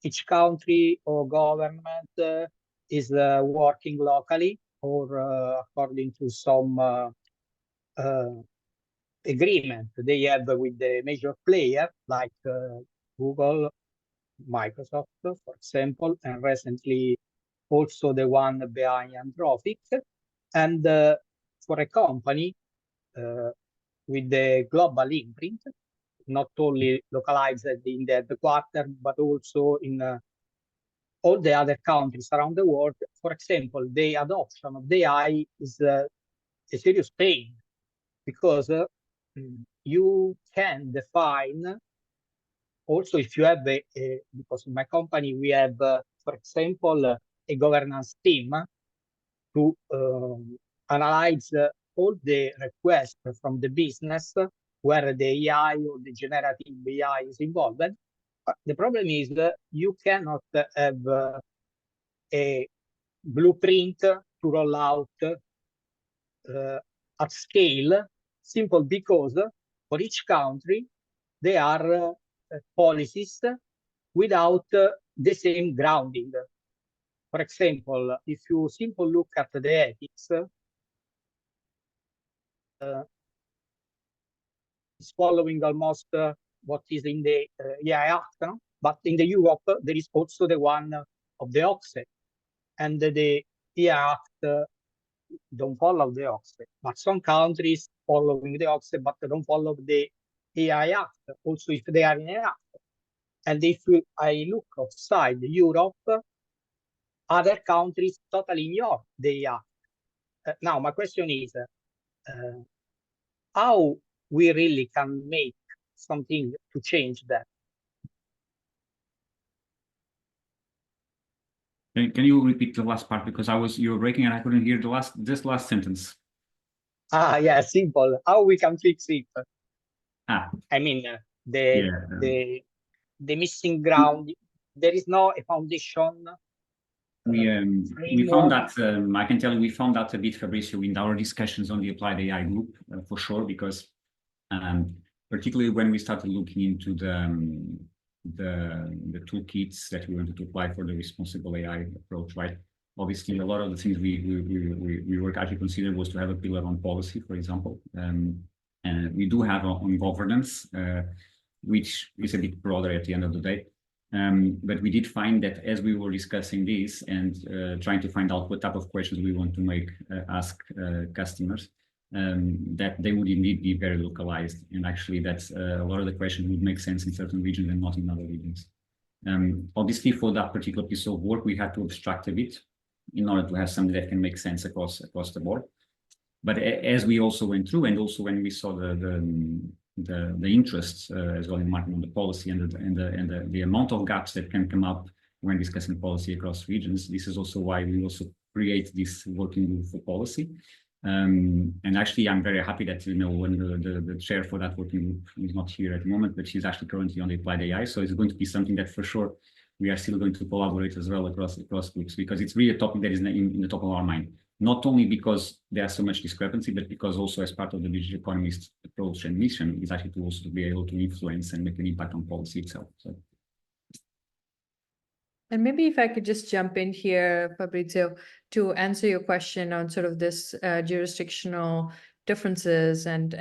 S9: Each country or government is working locally or according to some agreement they have with the major player like Google, Microsoft, for example, and recently also the one behind Anthropic. And for a company with the global imprint, not only localized in the headquarters, but also in all the other countries around the world. For example, the adoption of the AI is a serious pain, because you can define also, if you have because in my company we have, for example, a governance team to analyze all the requests from the business where the AI or the generative AI is involved. The problem is that you cannot have a blueprint to roll out at scale, simple because for each country they are policies without the same grounding. For example, if you simply look at the ethics, it's following almost what is in the AI Act, no? But in the Europe, there is also the one of the offset, and the AI Act don't follow the offset, but some countries following the offset, but they don't follow the AI Act, also if they are in an act. And if I look outside Europe, other countries totally ignore the AI Act. Now, my question is, how we really can make something to change that?
S2: Can you repeat the last part, because you were breaking and I couldn't hear this last sentence.
S9: Yeah, simple. How we can fix it? I mean,
S2: Yeah.
S9: the missing ground. There is no a foundation.
S2: We found that, I can tell you, we found that a bit, Fabrizio, in our discussions on the Applied AI group, for sure, because particularly when we started looking into the toolkits that we wanted to apply for the responsible AI approach, right? Obviously, a lot of the things we were actually considered was to have a pillar on policy, for example. And we do have on governance, which is a bit broader at the end of the day. But we did find that as we were discussing this and trying to find out what type of questions we want to ask customers, that they would indeed be very localized. And actually that's a lot of the questions would make sense in certain regions and not in other regions. Obviously for that particular piece of work, we had to abstract a bit in order to have something that can make sense across the board. But as we also went through, and also when we saw the interests as well in marketing on the policy and the amount of gaps that can come up when discussing policy across regions, this is also why we also create this working group for policy. And actually, I'm very happy that, you know, when the chair for that working group is not here at the moment, but she's actually currently on the Applied AI. So it's going to be something that for sure we are still going to collaborate as well across groups, because it's really a topic that is in the top of our mind. Not only because there's so much discrepancy, but because also as part of the Digital Economist approach and mission is actually to also be able to influence and make an impact on policy itself. So.
S1: And maybe if I could just jump in here, Fabrizio, to answer your question on sort of this jurisdictional differences and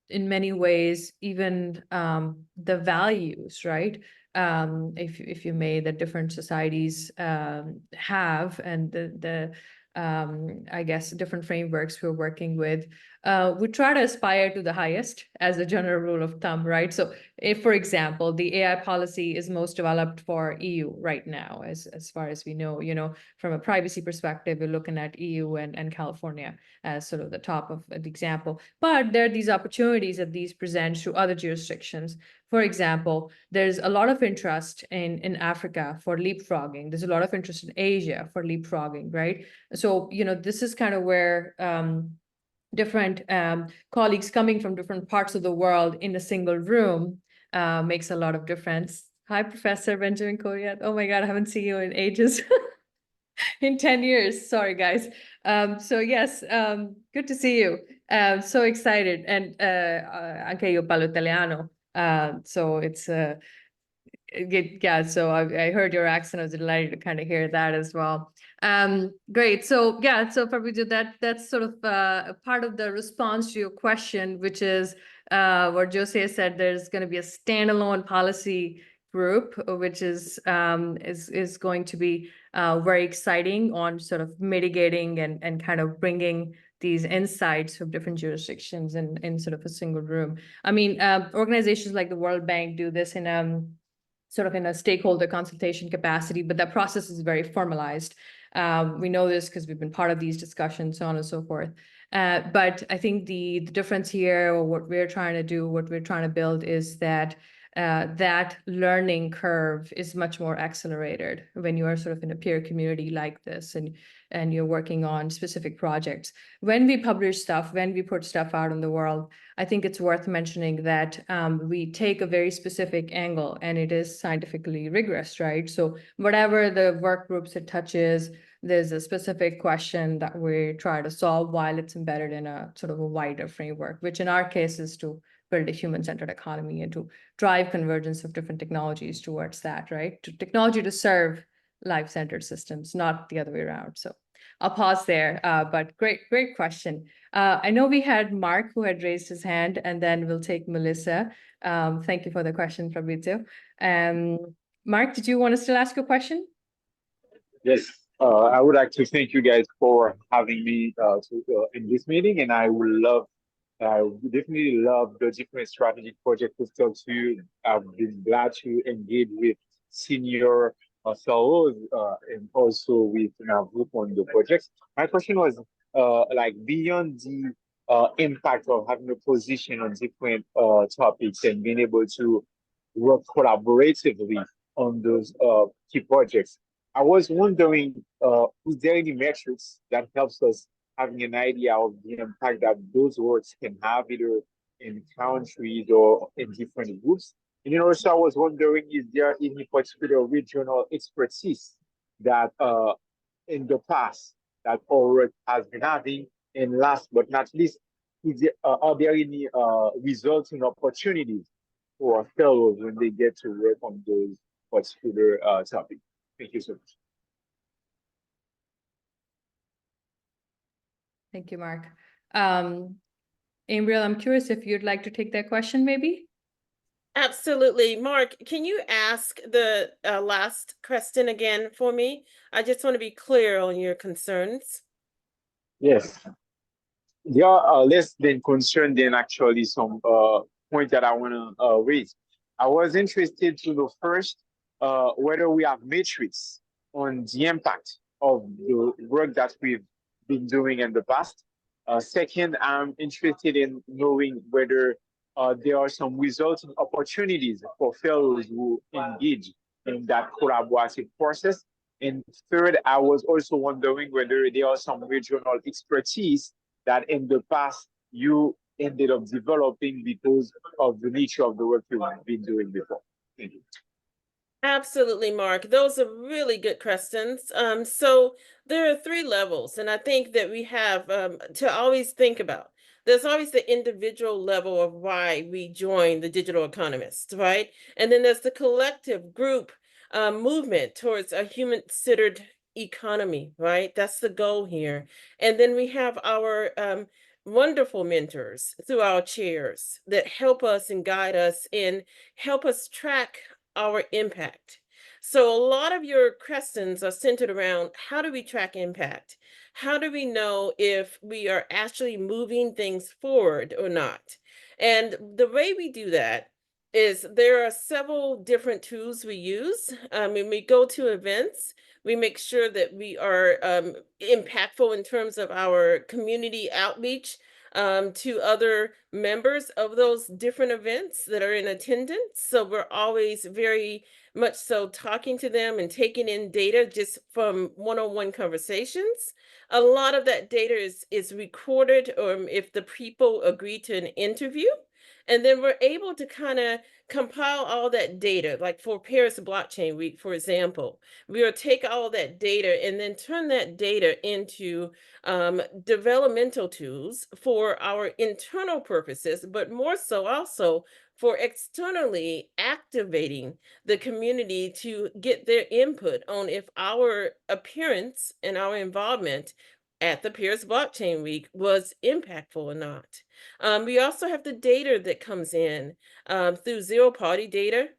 S1: in many ways, even the values, right? If you may, that different societies have, and I guess different frameworks we're working with, we try to aspire to the highest as a general rule of thumb, right? So if, for example, the AI policy is most developed for EU right now, as far as we know, you know, from a privacy perspective, we're looking at EU and California as sort of the top of the example. But there are these opportunities that these present to other jurisdictions. For example, there's a lot of interest in Africa for leapfrogging. There's a lot of interest in Asia for leapfrogging, right? So, you know, this is kind of where different colleagues coming from different parts of the world in a single room makes a lot of difference. Hi, Professor Benjamin Koyat. Oh my God, I haven't seen you in ages. In 10 years, sorry guys. So yes, good to see you. So excited. And anche io parlo italiano. So it's yeah, so I heard your accent. I was delighted to kind of hear that as well. Great. So yeah, so Fabrizio, that's sort of a part of the response to your question, which is what Jose said. There's going to be a standalone policy group, which is going to be very exciting on sort of mitigating and kind of bringing these insights from different jurisdictions in sort of a single room. I mean, organizations like the World Bank do this in sort of in a stakeholder consultation capacity, but that process is very formalized. We know this because we've been part of these discussions, so on and so forth. But I think the difference here, or what we're trying to do, what we're trying to build, is that that learning curve is much more accelerated when you are sort of in a peer community like this and you're working on specific projects. When we publish stuff, when we put stuff out in the world, I think it's worth mentioning that we take a very specific angle, and it is scientifically rigorous, right? So whatever the work groups it touches, there's a specific question that we try to solve while it's embedded in a sort of a wider framework, which in our case is to build a human-centered economy and to drive convergence of different technologies towards that, right? To technology to serve life-centered systems, not the other way around. So I'll pause there, but great question. I know we had Mark who had raised his hand, and then we'll take Melissa. Thank you for the question, Fabrizio. Mark, did you want to still ask a question?
S10: Yes, I would like to thank you guys for having me in this meeting, and I would definitely love the different strategic projects to talk to you. I've been glad to engage with senior fellows and also with Navroop on the projects. My question was like beyond the impact of having a position on different topics and being able to work collaboratively on those key projects. I was wondering, is there any metrics that helps us having an idea of the impact that those works can have either in countries or in different groups? And then also I was wondering, is there any particular regional expertise that in the past that our work has been having? And last but not least, are there any resulting opportunities for fellows when they get to work on those particular topics? Thank you so much.
S1: Thank you, Mark. Ambriel, I'm curious if you'd like to take that question, maybe?
S4: Absolutely. Mark, can you ask the last question again for me? I just want to be clear on your concerns.
S10: Yes. There are less than concerned than actually some point that I want to raise. I was interested to know first whether we have metrics on the impact of the work that we've been doing in the past. Second, I'm interested in knowing whether there are some resulting opportunities for fellows who engage in that collaborative process. And third, I was also wondering whether there are some regional expertise that in the past you ended up developing because of the nature of the work you've been doing before. Thank you.
S4: Absolutely, Mark. Those are really good questions. So there are 3 levels, and I think that we have to always think about. There's always the individual level of why we joined the Digital Economist, right? And then there's the collective group movement towards a human-centered economy, right? That's the goal here. And then we have our wonderful mentors through our chairs that help us and guide us and help us track our impact. So a lot of your questions are centered around how do we track impact? How do we know if we are actually moving things forward or not? And the way we do that is there are several different tools we use. When we go to events, we make sure that we are impactful in terms of our community outreach to other members of those different events that are in attendance. So we're always very much so talking to them and taking in data just from one-on-one conversations. A lot of that data is recorded, or if the people agree to an interview. And then we're able to kind of compile all that data, like for Paris Blockchain Week, for example. We will take all that data and then turn that data into developmental tools for our internal purposes, but more so also for externally activating the community to get their input on if our appearance and our involvement at the Paris Blockchain Week was impactful or not. We also have the data that comes in through zero-party data,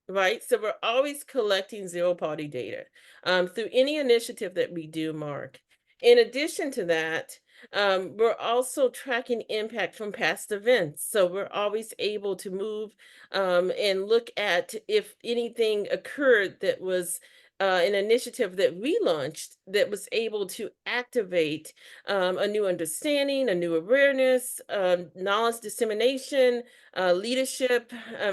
S4: right? So we're always collecting zero-party data through any initiative that we do, Mark. In addition to that, we're also tracking impact from past events. So we're always able to move and look at if anything occurred that was an initiative that we launched that was able to activate a new understanding, a new awareness, knowledge dissemination, leadership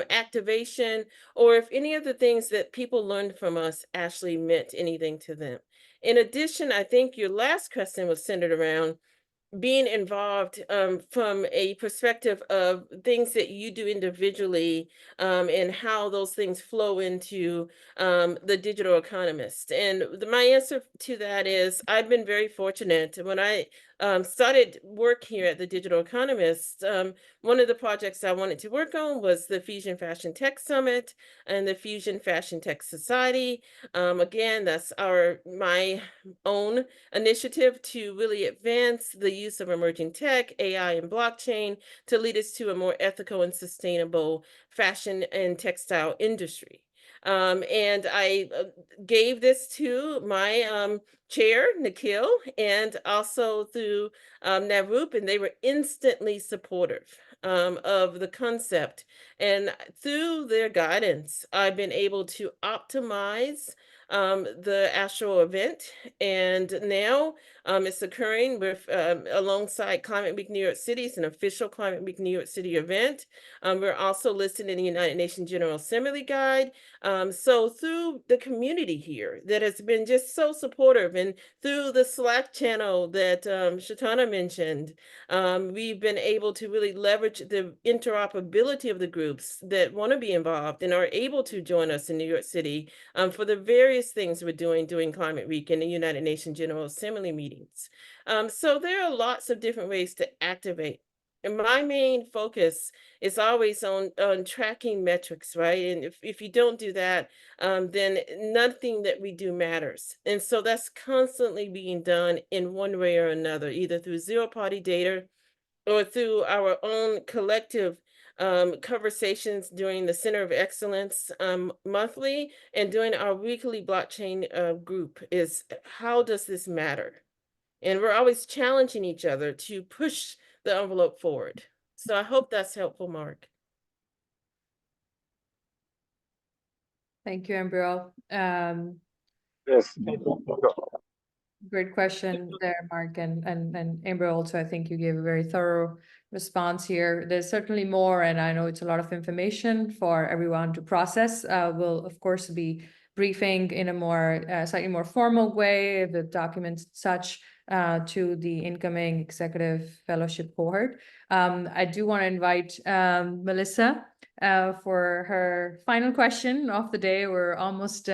S4: activation, or if any of the things that people learned from us actually meant anything to them. In addition, I think your last question was centered around being involved from a perspective of things that you do individually and how those things flow into the Digital Economist. And my answer to that is I've been very fortunate. When I started work here at the Digital Economist, one of the projects I wanted to work on was the Fusion Fashion Tech Summit and the Fusion Fashion Tech Society. Again, that's my own initiative to really advance the use of emerging tech, AI, and blockchain to lead us to a more ethical and sustainable fashion and textile industry. And I gave this to my chair, Nikhil, and also through Navroop, and they were instantly supportive of the concept. And through their guidance, I've been able to optimize the actual event, and now it's occurring with alongside Climate Week New York City. It's an official Climate Week New York City event. We're also listed in the United Nations General Assembly Guide. So through the community here that has been just so supportive, and through the Slack channel that Chetana mentioned, we've been able to really leverage the interoperability of the groups that want to be involved and are able to join us in New York City for the various things we're doing during Climate Week and the United Nations General Assembly meetings. So there are lots of different ways to activate. And my main focus is always on tracking metrics, right? And if you don't do that, then nothing that we do matters. And so that's constantly being done in one way or another, either through zero-party data or through our own collective conversations during the Center of Excellence monthly, and during our weekly blockchain group is how does this matter? And we're always challenging each other to push the envelope forward. So I hope that's helpful, Mark.
S1: Thank you, Ambriel.
S10: Yes.
S1: Great question there, Mark, and Amber also. I think you gave a very thorough response here. There's certainly more, and I know it's a lot of information for everyone to process. We'll of course be briefing in a more slightly more formal way the documents such to the incoming executive fellowship cohort. I do want to invite Melissa for her final question of the day. We're almost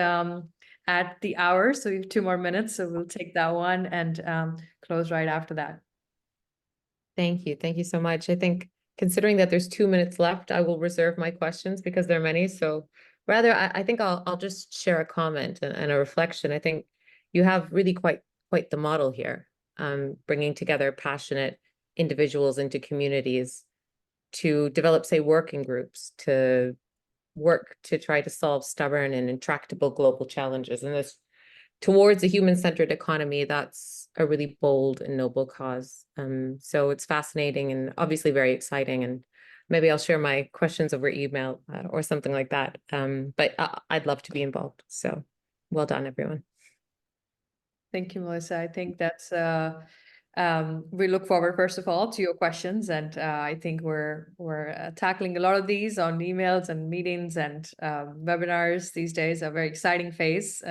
S1: at the hour, so we have 2 more minutes, so we'll take that one and close right after that.
S11: Thank you. Thank you so much. I think considering that there's 2 minutes left, I will reserve my questions because there are many. So rather, I think I'll just share a comment and a reflection. I think you have really quite the model here, bringing together passionate individuals into communities to develop, say, working groups, to work to try to solve stubborn and intractable global challenges. And this towards a human-centered economy, that's a really bold and noble cause. So it's fascinating and obviously very exciting. And maybe I'll share my questions over email or something like that. But I'd love to be involved. So well done, everyone.
S1: Thank you, Melissa. I think that's we look forward, first of all, to your questions, and I think we're tackling a lot of these on emails and meetings and webinars these days. A very exciting phase,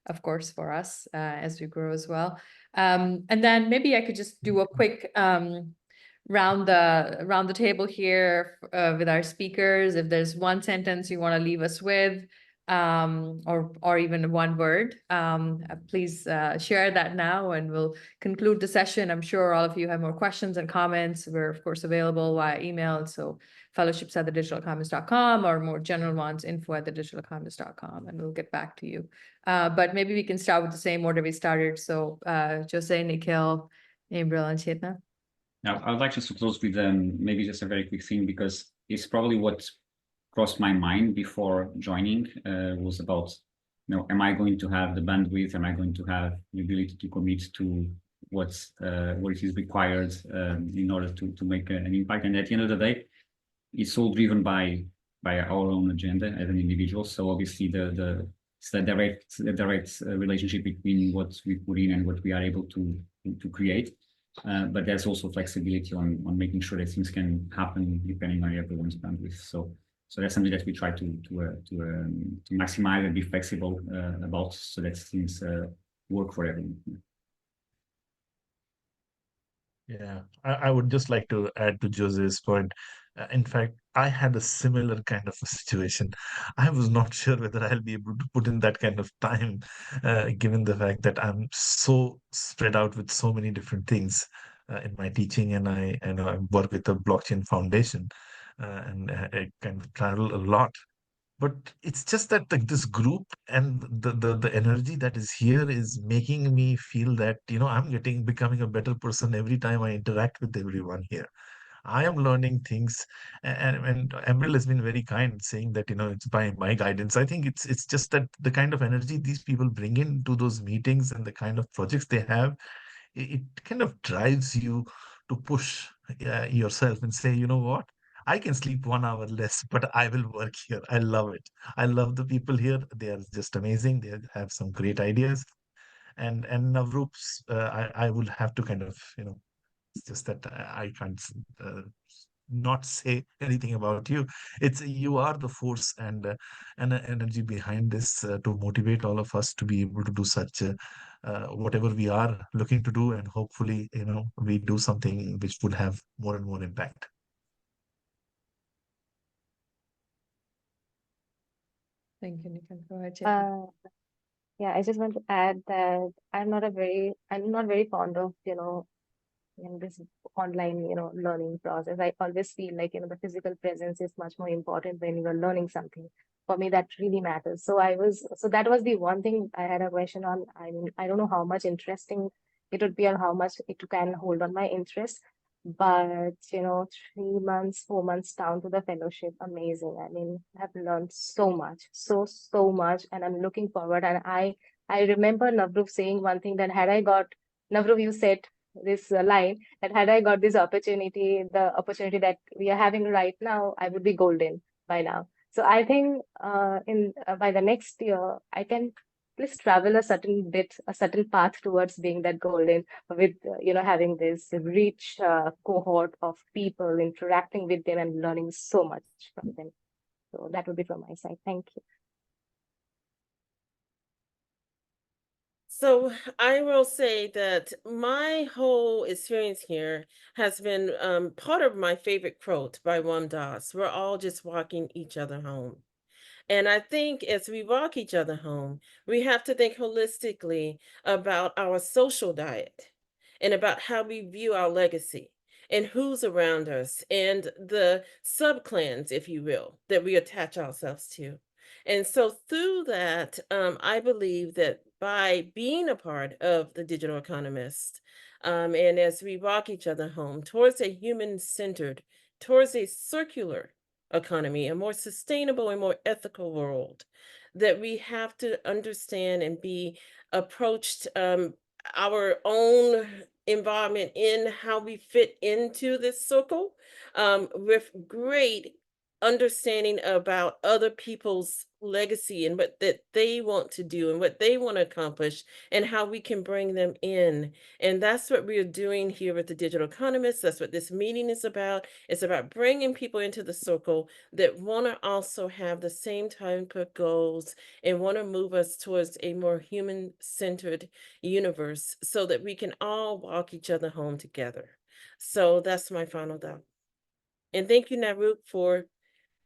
S1: of course, for us as we grow as well. And then maybe I could just do a quick round the table here with our speakers. If there's one sentence you want to leave us with, or even one word, please share that now, and we'll conclude the session. I'm sure all of you have more questions and comments. We're of course available via email, so fellowships@thedigital-economist.com, or more general ones, info@thedigital-economist.com, and we'll get back to you. But maybe we can start with the same order we started. So Jose, Nikhil, Ambriel, and Chetana.
S2: Now, I would like just to close with maybe just a very quick thing, because it's probably what crossed my mind before joining was about, am I going to have the bandwidth? Am I going to have the ability to commit to what is required in order to make an impact? And at the end of the day, it's all driven by our own agenda as an individual. So obviously it's the direct relationship between what we put in and what we are able to create. But there's also flexibility on making sure that things can happen depending on everyone's bandwidth. So that's something that we try to maximize and be flexible about, so that things work for everyone.
S3: Yeah, I would just like to add to Jose's point. In fact, I had a similar kind of a situation. I was not sure whether I'll be able to put in that kind of time, given the fact that I'm so spread out with so many different things in my teaching, and I work with a blockchain foundation, and I kind of travel a lot. But it's just that this group and the energy that is here is making me feel that I'm becoming a better person every time I interact with everyone here. I am learning things, and Ambriel has been very kind, saying that it's by my guidance. I think it's just that the kind of energy these people bring into those meetings and the kind of projects they have, it kind of drives you to push yourself and say, you know what, I can sleep 1 hour less, but I will work here. I love it. I love the people here. They are just amazing. They have some great ideas, and Navroops, I will have to kind of it's just that I can't not say anything about you. You are the force and energy behind this to motivate all of us to be able to do such whatever we are looking to do, and hopefully we do something which would have more and more impact.
S1: Thank you, Nikhil. Go ahead, Chetana.
S5: Yeah, I just want to add that I'm not very fond of, in this online, learning process. I always feel like, the physical presence is much more important when you are learning something. For me, that really matters. So that was the one thing I had a question on. I mean, I don't know how much interesting it would be or how much it can hold on my interest. But, 3 months, 4 months down to the fellowship, amazing. I mean, I've learned so much, so much, and I'm looking forward. And I remember Navroop saying one thing, that Navroop, you said this line, that had I got this opportunity, the opportunity that we are having right now, I would be golden by now. So I think by the next year, I can at least travel a certain path towards being that golden, with having this rich cohort of people, interacting with them and learning so much from them. So that would be from my side. Thank you.
S4: So I will say that my whole experience here has been part of my favorite quote by Ram Dass. We're all just walking each other home. And I think as we walk each other home, we have to think holistically about our social diet and about how we view our legacy and who's around us and the subclans, if you will, that we attach ourselves to. And so through that, I believe that by being a part of the Digital Economist, and as we walk each other home towards a human-centered, towards a circular economy, a more sustainable and more ethical world, that we have to understand and be approached our own environment in how we fit into this circle, with great understanding about other people's legacy and what that they want to do and what they want to accomplish and how we can bring them in. And that's what we're doing here with the Digital Economist. That's what this meeting is about. It's about bringing people into the circle that want to also have the same type of goals and want to move us towards a more human-centered universe so that we can all walk each other home together. So that's my final thought. And thank you, Navroop, for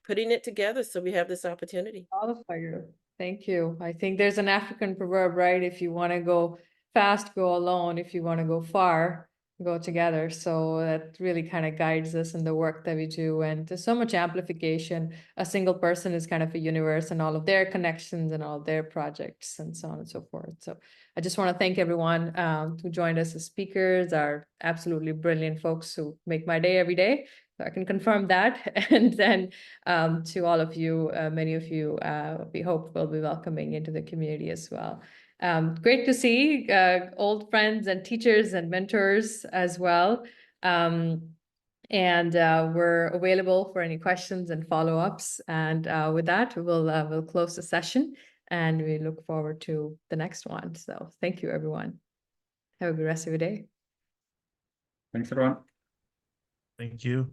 S4: putting it together so we have this opportunity.
S1: All for you. Thank you. I think there's an African proverb, right? If you want to go fast, go alone. If you want to go far, go together. So that really kind of guides us in the work that we do. And there's so much amplification. A single person is kind of a universe, and all of their connections and all their projects and so on and so forth. So I just want to thank everyone who joined us as speakers, our absolutely brilliant folks who make my day every day. So I can confirm that. And then to all of you, many of you, we hope will be welcoming into the community as well. Great to see old friends and teachers and mentors as well. And we're available for any questions and follow-ups. And with that, we'll close the session, and we look forward to the next one. So thank you, everyone. Have a good rest of your day.
S2: Thanks, everyone.
S3: Thank you.